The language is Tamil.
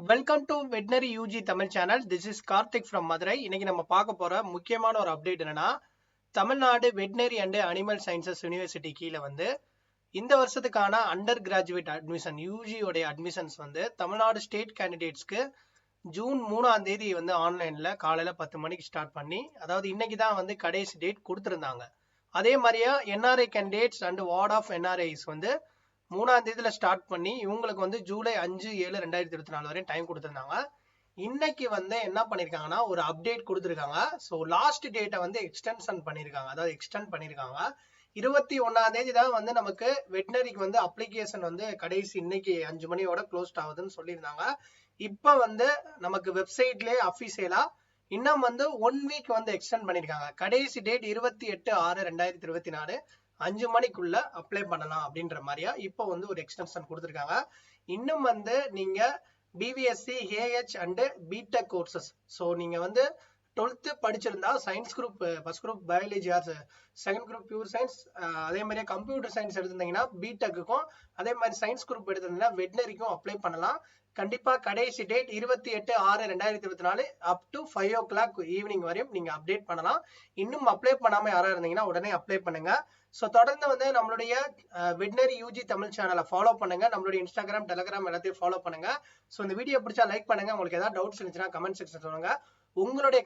Welcome to veterinary UG Tamil channel. This is Karthik from Madurai. இன்னைக்கு நம்ம பார்க்க போற முக்கியமான ஒரு அப்டேட் என்னன்னா, Tamil Nadu veterinary and animal sciences university கீழே வந்து இந்த வருஷத்துக்கான அண்டர் கிராஜுவேட் அட்மிஷன் யூஜியோடைய அட்மிஷன்ஸ் வந்து தமிழ்நாடு ஸ்டேட் கேண்டிடேட்ஸ்க்கு ஜூன் 3ஆம் தேதி வந்து ஆன்லைன்ல காலையில 10 மணிக்கு ஸ்டார்ட் பண்ணி, அதாவது இன்னைக்கு தான் வந்து கடைசி டேட் கொடுத்துருந்தாங்க. அதே மாதிரியா NRI candidates and ward of NRIs வந்து 3ஆம் தேதியில ஸ்டார்ட் பண்ணி இவங்களுக்கு வந்து ஜூலை 5/7/2024 வரையும் டைம் கொடுத்துருந்தாங்க. இன்னைக்கு வந்து என்ன பண்ணிருக்காங்கன்னா ஒரு அப்டேட் கொடுத்துருக்காங்க. ஸோ லாஸ்ட் டேட்டை வந்து எக்ஸ்டென்ஷன் பண்ணிருக்காங்க, அதாவது எக்ஸ்டெண்ட் பண்ணிருக்காங்க. 21ஆம் தேதி தான் வந்து நமக்கு வெட்னரிக்கு வந்து அப்ளிகேஷன் வந்து கடைசி இன்னைக்கு 5 மணியோட க்ளோஸ்ட் ஆகுதுன்னு சொல்லியிருந்தாங்க. இப்போ வந்து நமக்கு வெப்சைட்லேயே அஃபிஷியலா இன்னும் வந்து 1 வீக் வந்து எக்ஸ்டெண்ட் பண்ணிருக்காங்க. கடைசி டேட் 28/6/2024 5 மணிக்குள்ள அப்ளை பண்ணலாம் அப்படின்ற மாதிரியா இப்போ வந்து ஒரு எக்ஸ்டென்ஷன் கொடுத்துருக்காங்க. இன்னும் வந்து நீங்க BVSc AH and BTech courses, so நீங்க வந்து 12th படிச்சிருந்தா science group, first group biology or second group pure science, அதே மாதிரியே கம்ப்யூட்டர் சயின்ஸ் எடுத்திருந்தீங்கன்னா பிடெக்குக்கும், அதே மாதிரி சயின்ஸ் குரூப் எடுத்திருந்தீங்கன்னா வெட்னரிக்கும் அப்ளை பண்ணலாம். கண்டிப்பா கடைசி date 28/6/2024 up to 5 o'clock evening வரையும் நீங்க அப்டேட் பண்ணலாம். இன்னும் அப்ளை பண்ணாம யாரா இருந்தீங்கன்னா உடனே அப்ளை பண்ணுங்க. ஸோ தொடர்ந்து வந்து நம்மளுடைய வெட்னரி யூஜி தமிழ் சேனலை ஃபாலோ பண்ணுங்க. நம்மளுடைய இன்ஸ்டாகிராம், டெலிகிராம் எல்லாத்தையும் ஃபாலோ பண்ணுங்க. ஸோ இந்த வீடியோ பிடிச்சா லைக் பண்ணுங்க. உங்களுக்கு ஏதாவது டவுட்ஸ் இருந்துச்சுன்னா கமெண்ட் செக்ஷன் சொல்லுங்க. உங்களுடைய